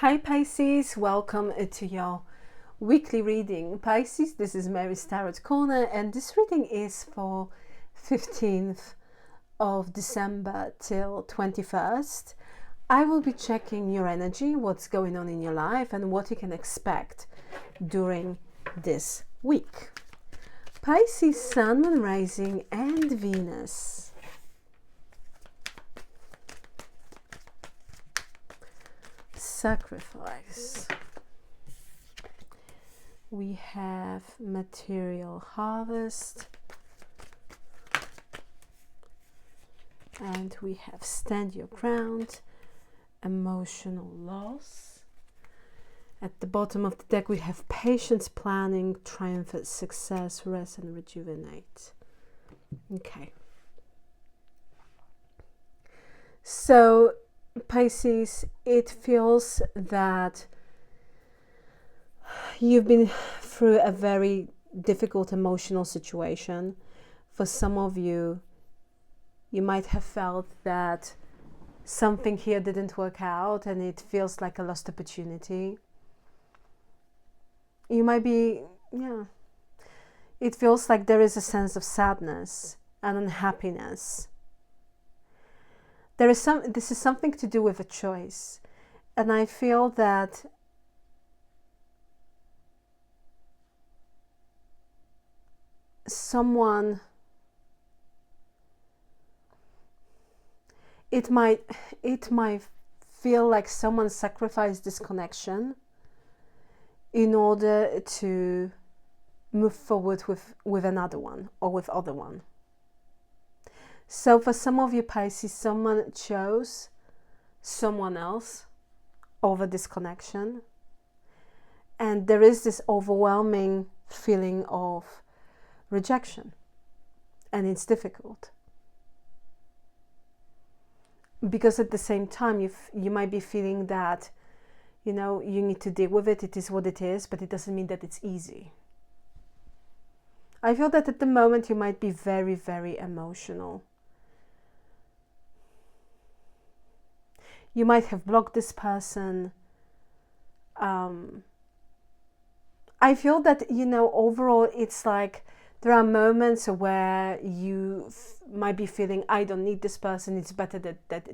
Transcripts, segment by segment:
Hi Pisces, welcome to your weekly reading. Pisces, this is Mary's Tarot Corner and this reading is for 15th of December till 21st. I will be checking your energy, what's going on in your life and what you can expect during this week. Pisces, Sun, Moon, Rising and Venus. Sacrifice. We have material harvest and we have stand your ground, emotional loss. At the bottom of the deck we have patience, planning, triumphant success, rest and rejuvenate. Okay, so Pisces, it feels that you've been through a very difficult emotional situation. For some of you, you might have felt that something here didn't work out and it feels like a lost opportunity. You might be, it feels like there is a sense of sadness and unhappiness. This is something to do with a choice. And I feel that someone, it might feel like someone sacrificed this connection in order to move forward with another one or with other one. So for some of you Pisces, someone chose someone else over this connection. And there is this overwhelming feeling of rejection. And it's difficult. Because at the same time, you might be feeling that, you need to deal with it. It is what it is, but it doesn't mean that it's easy. I feel that at the moment you might be very, very emotional. You might have blocked this person. I feel that, overall it's like there are moments where you might be feeling, I don't need this person. It's better that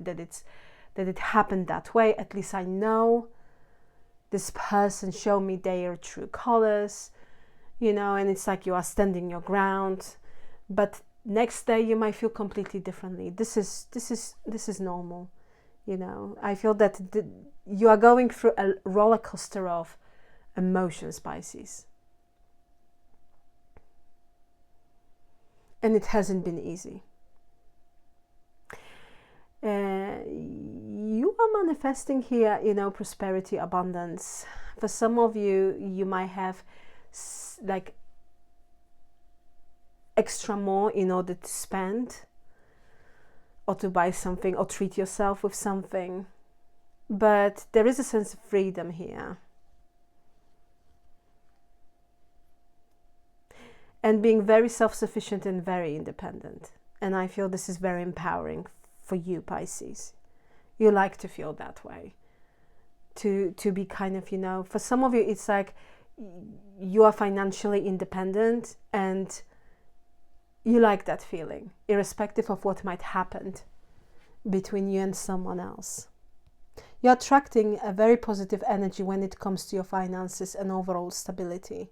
it happened that way. At least I know this person showed me their true colors, and it's like you are standing your ground. But next day you might feel completely differently. This is normal. I feel that you are going through a roller coaster of emotions, Pisces. And it hasn't been easy. You are manifesting here, prosperity, abundance. For some of you, you might have like extra more in order to spend, or to buy something, or treat yourself with something. But there is a sense of freedom here. And being very self-sufficient and very independent. And I feel this is very empowering for you, Pisces. You like to feel that way. To be kind of, for some of you, it's like you are financially independent and you like that feeling, irrespective of what might happen between you and someone else. You're attracting a very positive energy when it comes to your finances and overall stability.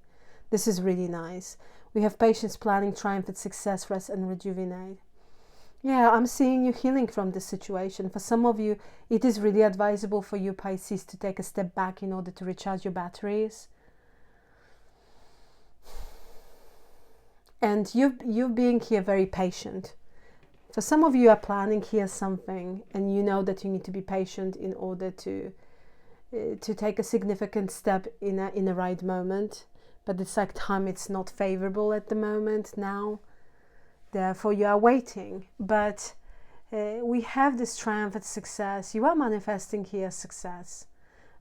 This is really nice. We have patience, planning, triumphant success, rest and rejuvenate. Yeah, I'm seeing you healing from this situation. For some of you, it is really advisable for you, Pisces, to take a step back in order to recharge your batteries. And you being here very patient. For some of you are planning here something and you know that you need to be patient in order to take a significant step in a right moment. But it's like time, it's not favorable at the moment now. Therefore you are waiting. But we have this triumphant success. You are manifesting here success.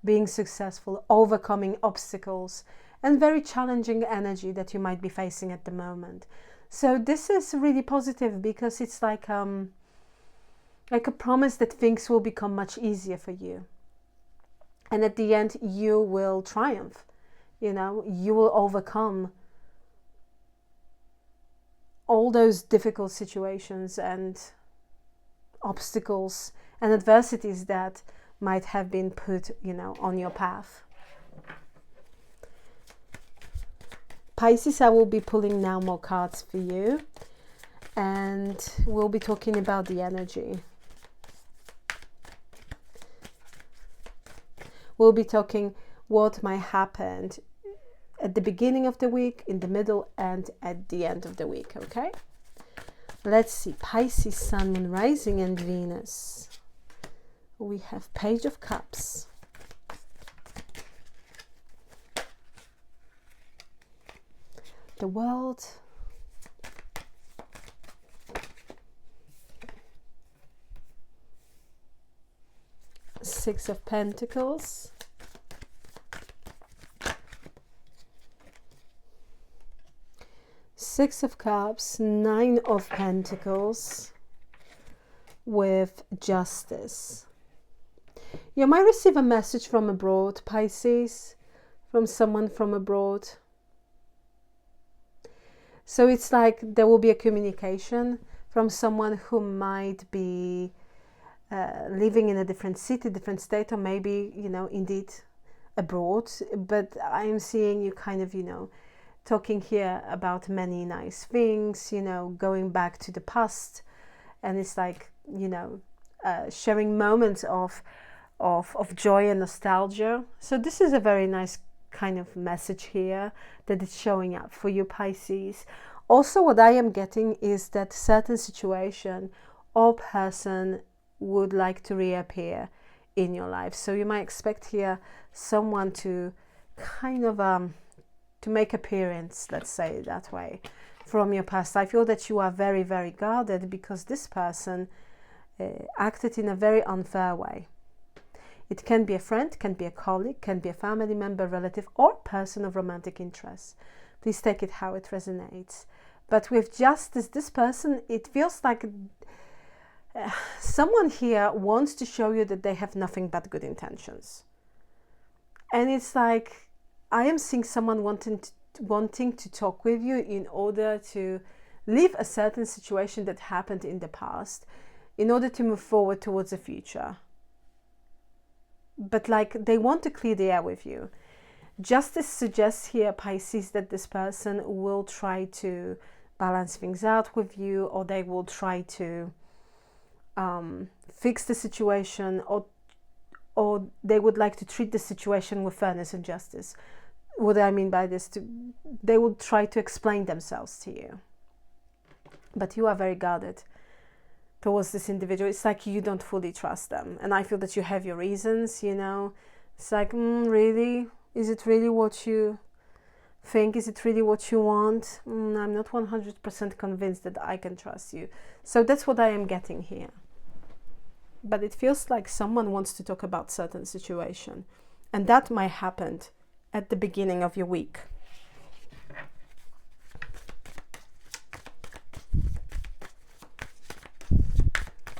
Being successful, overcoming obstacles and very challenging energy that you might be facing at the moment. So this is really positive because it's like a promise that things will become much easier for you. And at the end, you will triumph. You know, you will overcome all those difficult situations and obstacles and adversities that might have been put, you know, on your path. Pisces, I will be pulling now more cards for you, and we'll be talking about the energy. We'll be talking what might happen at the beginning of the week, in the middle, and at the end of the week, okay? Let's see. Pisces, Sun, Moon, Rising, and Venus. We have Page of Cups. The World. Six of Pentacles. Six of Cups, Nine of Pentacles, with Justice. You might receive a message from abroad, Pisces, from someone from abroad. So it's like there will be a communication from someone who might be living in a different city, different state, or maybe, you know, indeed abroad. But I'm seeing you kind of, you know, talking here about many nice things, you know, going back to the past. And it's like, you know, sharing moments of joy and nostalgia. So this is a very nice kind of message here that is showing up for you, Pisces. Also, what I am getting is that certain situation or person would like to reappear in your life. So you might expect here someone to kind of to make appearance, let's say it that way, from your past. I feel that you are very, very guarded because this person acted in a very unfair way. It can be a friend, can be a colleague, can be a family member, relative, or person of romantic interest. Please take it how it resonates. But with Justice, this person, it feels like someone here wants to show you that they have nothing but good intentions. And it's like, I am seeing someone wanting to talk with you in order to leave a certain situation that happened in the past, in order to move forward towards the future. But like, they want to clear the air with you. Justice suggests here, Pisces, that this person will try to balance things out with you, or they will try to fix the situation, or they would like to treat the situation with fairness and justice. What I mean by this, they will try to explain themselves to you. But you are very guarded towards this individual. It's like you don't fully trust them. And I feel that you have your reasons, you know. It's like, really? Is it really what you think? Is it really what you want? I'm not 100% convinced that I can trust you. So that's what I am getting here. But it feels like someone wants to talk about certain situation. And that might happen at the beginning of your week.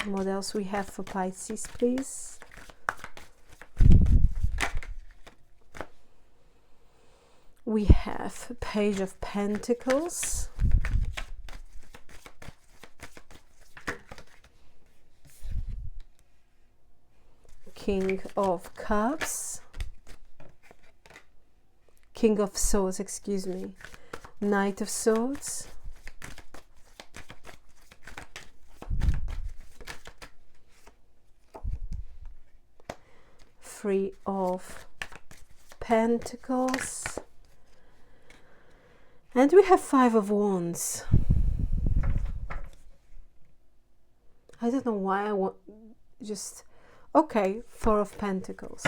What else we have for Pisces, please? We have Page of Pentacles, King of Cups, King of Swords, excuse me, Knight of Swords, Three of Pentacles, and we have Five of Wands. I don't know why I want just... Okay, Four of Pentacles.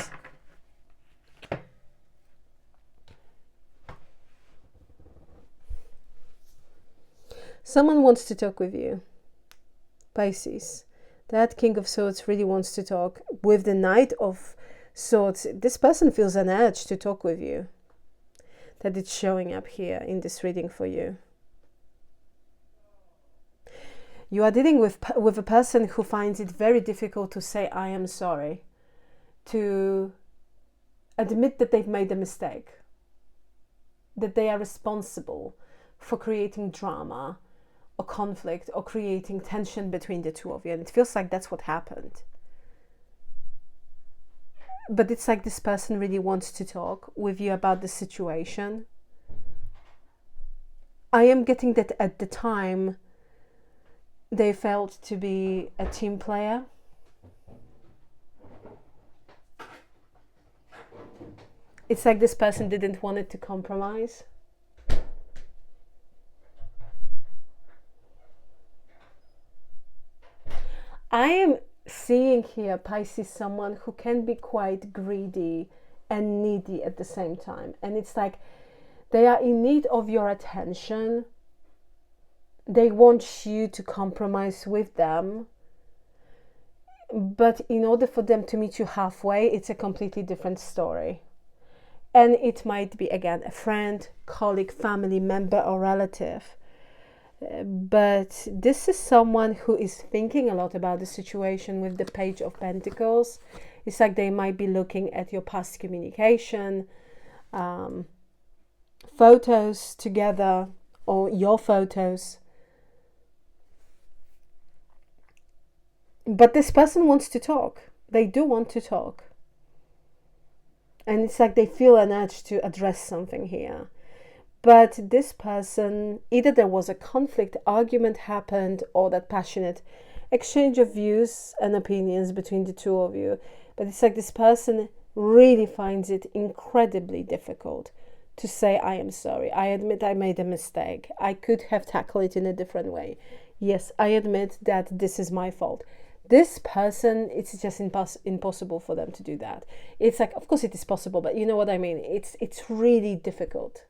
Someone wants to talk with you, Pisces. That King of Swords really wants to talk. With the Knight of Swords, this person feels an urge to talk with you. That it's showing up here in this reading for you. You are dealing with a person who finds it very difficult to say, I am sorry. To admit that they've made a mistake, that they are responsible for creating drama or conflict or creating tension between the two of you. And it feels like that's what happened. But it's like this person really wants to talk with you about the situation. I am getting that at the time they felt to be a team player. It's like this person didn't want it to compromise. I am seeing here, Pisces, someone who can be quite greedy and needy at the same time. And it's like they are in need of your attention. They want you to compromise with them. But in order for them to meet you halfway, it's a completely different story. And it might be, again, a friend, colleague, family member, or relative. But this is someone who is thinking a lot about the situation with the Page of Pentacles. It's like they might be looking at your past communication, photos together, or your photos. But this person wants to talk. They do want to talk. And it's like they feel an urge to address something here. But this person, either there was a conflict, argument happened, or that passionate exchange of views and opinions between the two of you. But it's like this person really finds it incredibly difficult to say, I am sorry. I admit I made a mistake. I could have tackled it in a different way. Yes, I admit that this is my fault. This person, it's just impossible for them to do that. It's like, of course it is possible, but you know what I mean? It's really difficult.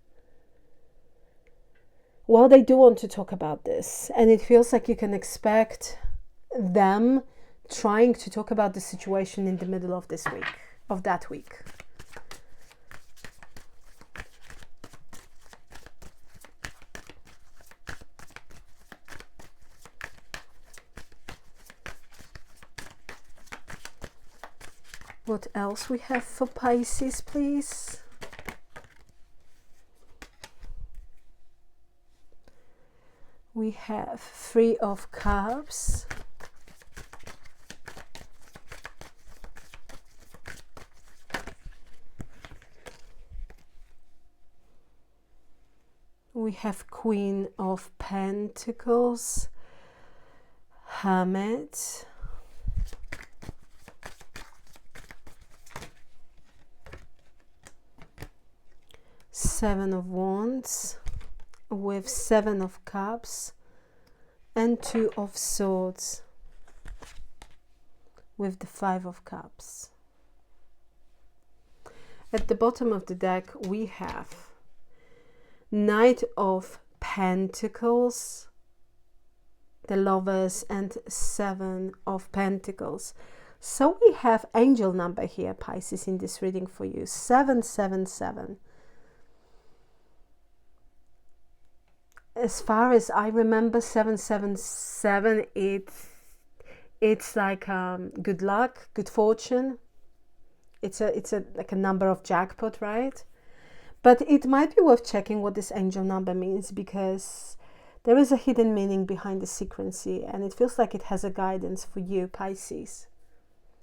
Well, they do want to talk about this, and it feels like you can expect them trying to talk about the situation in the middle of this week, of that week. What else we have for Pisces, please? We have Three of Cups. We have Queen of Pentacles, Hermit, Seven of Wands, with Seven of Cups, and Two of Swords with the Five of Cups. At the bottom of the deck we have Knight of Pentacles, the Lovers, and Seven of Pentacles. So we have angel number here, Pisces, in this reading for you, 777. As far as I remember, 777, it's like good luck, good fortune. It's like a number of jackpot, right? But it might be worth checking what this angel number means, because there is a hidden meaning behind the secrecy, and it feels like it has a guidance for you, Pisces.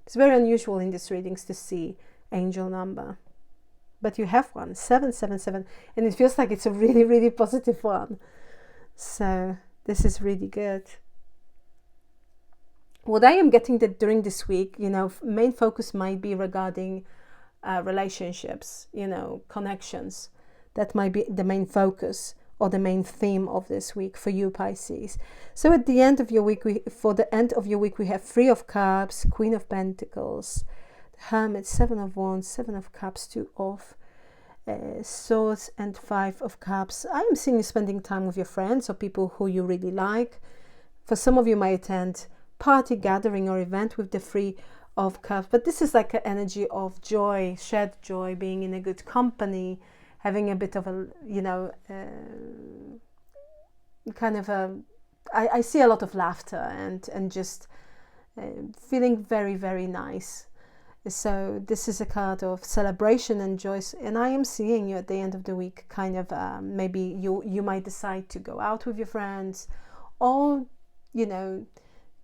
It's very unusual in these readings to see angel number, but you have one, 777, and it feels like it's a really, really positive one. So this is really good. What I am getting that during this week, main focus might be regarding relationships, connections. That might be the main focus or the main theme of this week for you, Pisces. So at the end of your week, for the end of your week, we have Three of Cups, Queen of Pentacles, Hermit, Seven of Wands, Seven of Cups, Two of Swords, and Five of Cups. I am seeing you spending time with your friends or people who you really like. For some of you might attend party, gathering, or event with the Three of Cups, but this is like an energy of joy, shared joy, being in a good company, having a bit of a, I see a lot of laughter and just feeling very, very nice. So this is a card of celebration and joy, and I am seeing you at the end of the week kind of maybe you might decide to go out with your friends, or you know,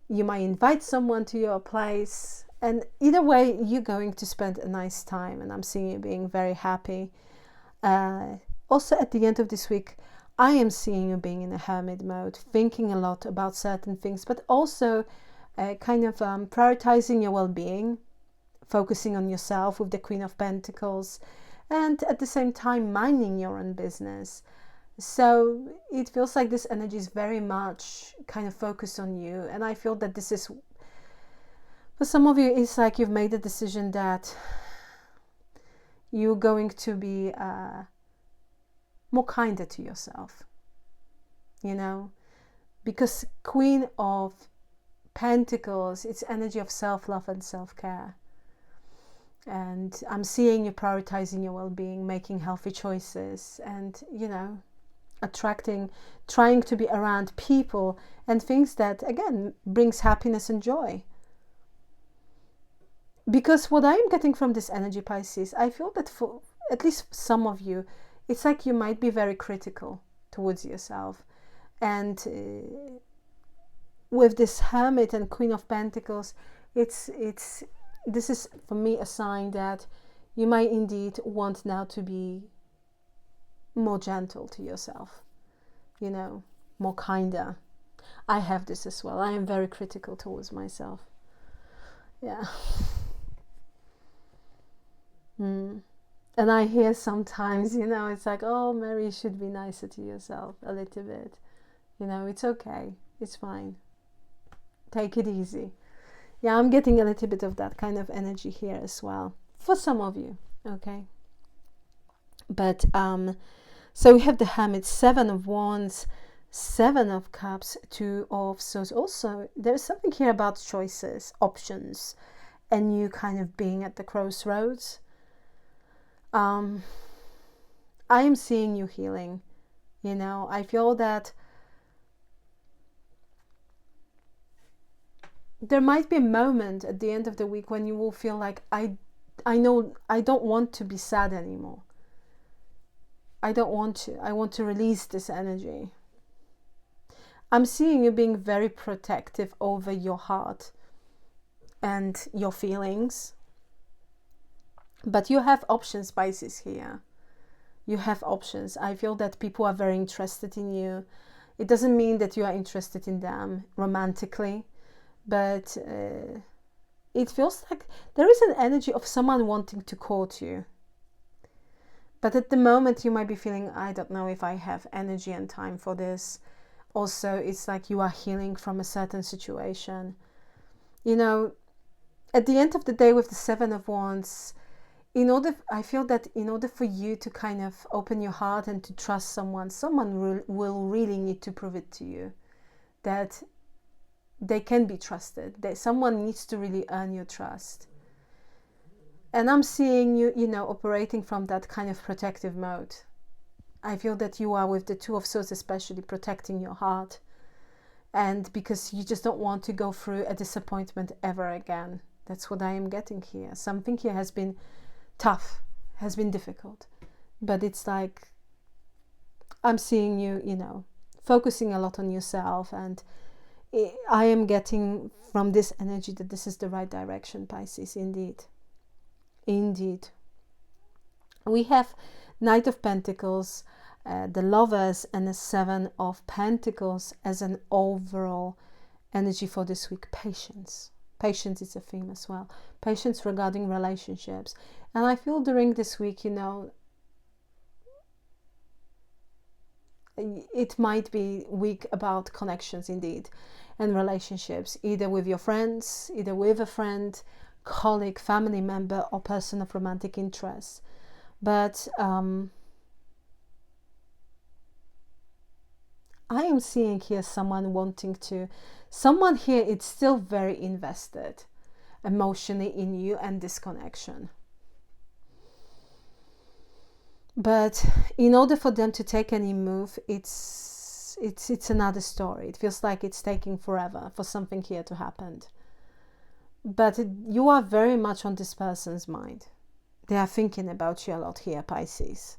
you might invite someone to your place, and either way you're going to spend a nice time, and I'm seeing you being very happy. Also at the end of this week, I am seeing you being in a hermit mode, thinking a lot about certain things, but also kind of prioritizing your well-being, focusing on yourself with the Queen of Pentacles, and at the same time minding your own business. So it feels like this energy is very much kind of focused on you, and I feel that this is, for some of you, it's like you've made a decision that you're going to be more kinder to yourself, you know, because Queen of Pentacles, it's energy of self-love and self-care. And I'm seeing you prioritizing your well-being, making healthy choices, and, you know, trying to be around people and things that, again, brings happiness and joy. Because what I'm getting from this energy, Pisces, I feel that for at least some of you, it's like you might be very critical towards yourself. And with this Hermit and Queen of Pentacles, this is for me a sign that you might indeed want now to be more gentle to yourself, you know, more kinder. I have this as well. I am very critical towards myself. Yeah. And I hear sometimes, you know, it's like, oh, Mary, you should be nicer to yourself a little bit. You know, it's okay. It's fine. Take it easy. Yeah, I'm getting a little bit of that kind of energy here as well for some of you, okay? But so we have the Hermit, 7 of Wands, 7 of Cups, 2 of Swords. Also, there's something here about choices, options, and you kind of being at the crossroads. I am seeing you healing, you know. I feel that there might be a moment at the end of the week when you will feel like, I know I don't want to be sad anymore. I don't want to. I want to release this energy. I'm seeing you being very protective over your heart and your feelings. But you have options, Pisces, here. You have options. I feel that people are very interested in you. It doesn't mean that you are interested in them romantically. But it feels like there is an energy of someone wanting to court you. But at the moment you might be feeling, I don't know if I have energy and time for this. Also, it's like you are healing from a certain situation. You know, at the end of the day with the 7 of Wands, I feel that in order for you to kind of open your heart and to trust someone will really need to prove it to you. That they can be trusted. Someone needs to really earn your trust. And I'm seeing you, you know, operating from that kind of protective mode. I feel that you are with the 2 of Swords, especially protecting your heart. And because you just don't want to go through a disappointment ever again. That's what I am getting here. Something here has been tough, has been difficult. But it's like, I'm seeing you, you know, focusing a lot on yourself, and I am getting from this energy that this is the right direction, Pisces, indeed. Indeed. We have Knight of Pentacles, the Lovers, and the 7 of Pentacles as an overall energy for this week. Patience. Patience is a theme as well. Patience regarding relationships. And I feel during this week, you know, it might be week about connections indeed, and relationships, either with your friends, either with a friend, colleague, family member, or person of romantic interest. But I am seeing here someone here it's still very invested emotionally in you and this connection. But in order for them to take any move, it's another story. It feels like it's taking forever for something here to happen. but you are very much on this person's mind. They are thinking about you a lot here, Pisces.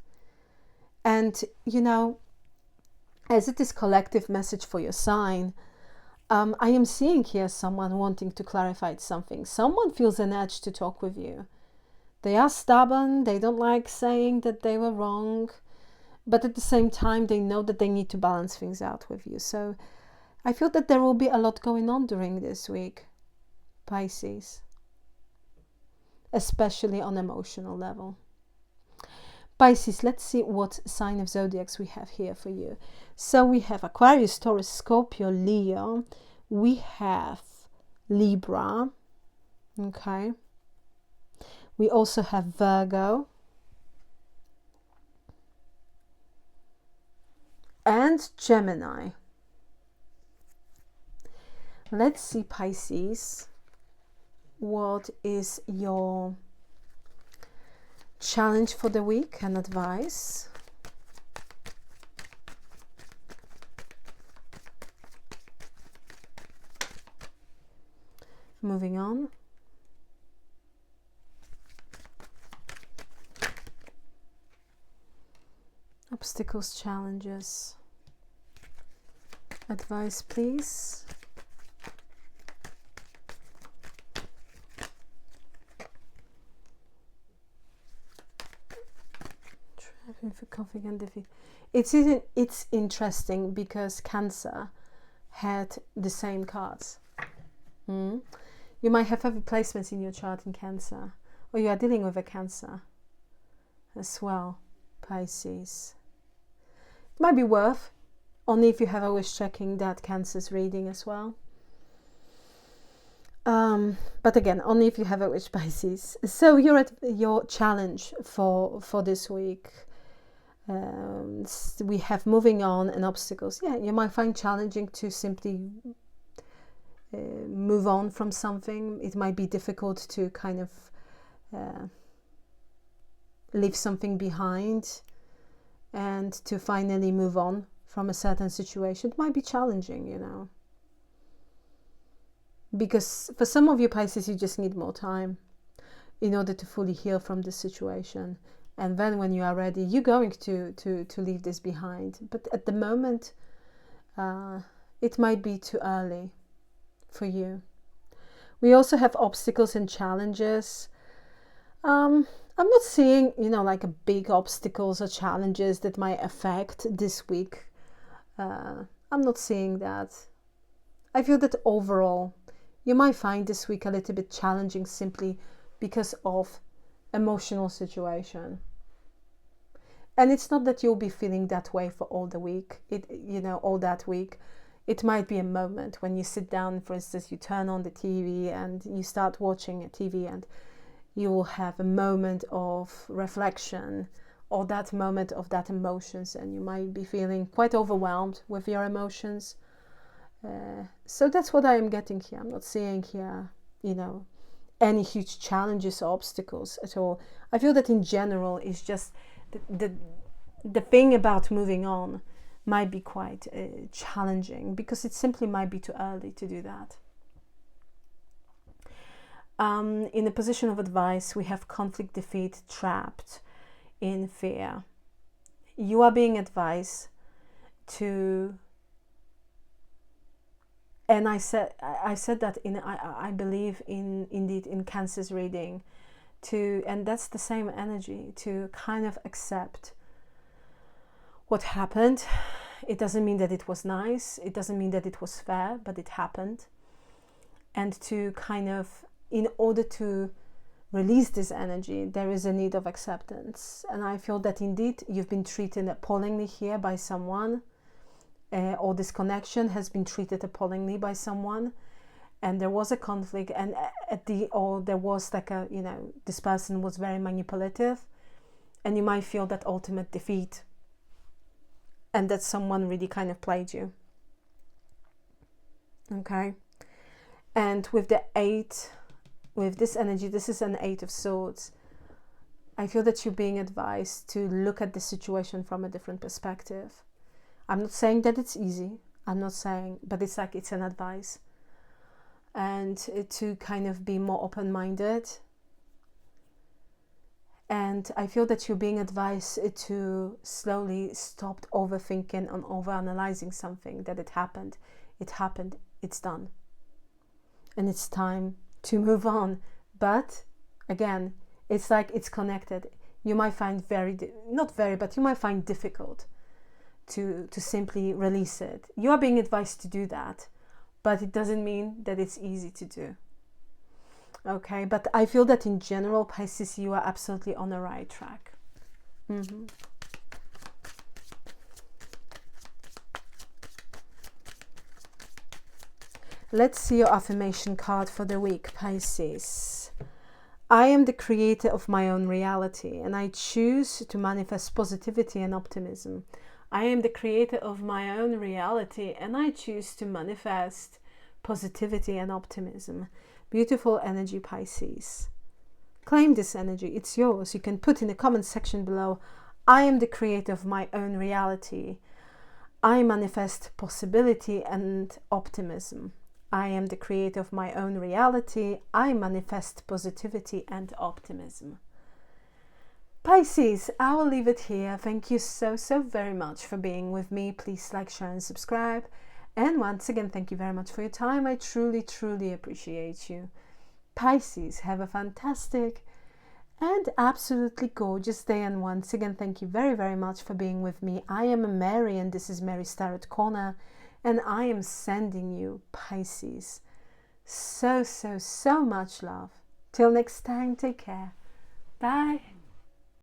And, you know, as it is collective message for your sign, I am seeing here someone wanting to clarify something. Someone feels an urge to talk with you. They are stubborn. They don't like saying that they were wrong. But at the same time, they know that they need to balance things out with you. So I feel that there will be a lot going on during this week, Pisces. Especially on emotional level. Pisces, let's see what sign of zodiacs we have here for you. So we have Aquarius, Taurus, Scorpio, Leo. We have Libra. Okay. We also have Virgo. And Gemini. Let's see, Pisces, what is your challenge for the week and advice. Moving on. Obstacles, challenges. Advice, please. Striving for conflict and defeat. It's interesting because Cancer had the same cards. You might have heavy placements in your chart in Cancer, or you are dealing with a Cancer as well, Pisces. It might be worth, only if you have a wish, checking that Cancer's reading as well. But again, only if you have a wish, Pisces. So you're at your challenge for this week. We have moving on and obstacles. Yeah, you might find challenging to simply move on from something. It might be difficult to kind of leave something behind and to finally move on from a certain situation. It might be challenging, you know, because for some of you, Pisces, you just need more time in order to fully heal from this situation. And then when you are ready, you're going to leave this behind. But at the moment, it might be too early for you. We also have obstacles and challenges. I'm not seeing, you know, like a big obstacles or challenges that might affect this week. I'm not seeing that. I feel that overall, you might find this week a little bit challenging simply because of emotional situation. And it's not that you'll be feeling that way for all the week, all that week. It might be a moment when you sit down, for instance, you turn on the TV and you start watching a TV, and you will have a moment of reflection or that moment of that emotions, and you might be feeling quite overwhelmed with your emotions. So that's what I am getting here. I'm not seeing here, any huge challenges or obstacles at all. I feel that in general, it's just the thing about moving on might be quite challenging because it simply might be too early to do that. In a position of advice, we have conflict, defeat, trapped in fear. You are being advised to, and I said that I believe indeed in Cancer's reading, and that's the same energy, to kind of accept what happened. It doesn't mean that it was nice, it doesn't mean that it was fair, but it happened. And to kind of, in order to release this energy, there is a need of acceptance. And I feel that indeed you've been treated appallingly here by someone, or this connection has been treated appallingly by someone, and there was a conflict, and there was like this person was very manipulative, and you might feel that ultimate defeat, and that someone really kind of played you. Okay. And with the 8, with this energy, this is an 8 of Swords. I feel that you're being advised to look at the situation from a different perspective. I'm not saying that it's easy. I'm not saying, but it's like it's an advice. and to kind of be more open-minded. And I feel that you're being advised to slowly stop overthinking and overanalyzing something, that it happened, it's done. And it's time to move on. But again, it's like it's connected. You might find you might find difficult to simply release it. You are being advised to do that, but it doesn't mean that it's easy to do. Okay, but I feel that in general, Pisces, you are absolutely on the right track. Let's see your affirmation card for the week, Pisces. I am the creator of my own reality, and I choose to manifest positivity and optimism. I am the creator of my own reality, and I choose to manifest positivity and optimism. Beautiful energy, Pisces. Claim this energy. It's yours. You can put in the comment section below, I am the creator of my own reality. I manifest possibility and optimism. I am the creator of my own reality. I manifest positivity and optimism. Pisces, I will leave it here. Thank you so very much for being with me. Please like, share and subscribe. And once again, thank you very much for your time. I truly appreciate you. Pisces, have a fantastic and absolutely gorgeous day. And once again, thank you very much for being with me. I am Mary, and this is Mary's Tarot Corner. And I am sending you, Pisces, so much love. Till next time, take care. Bye.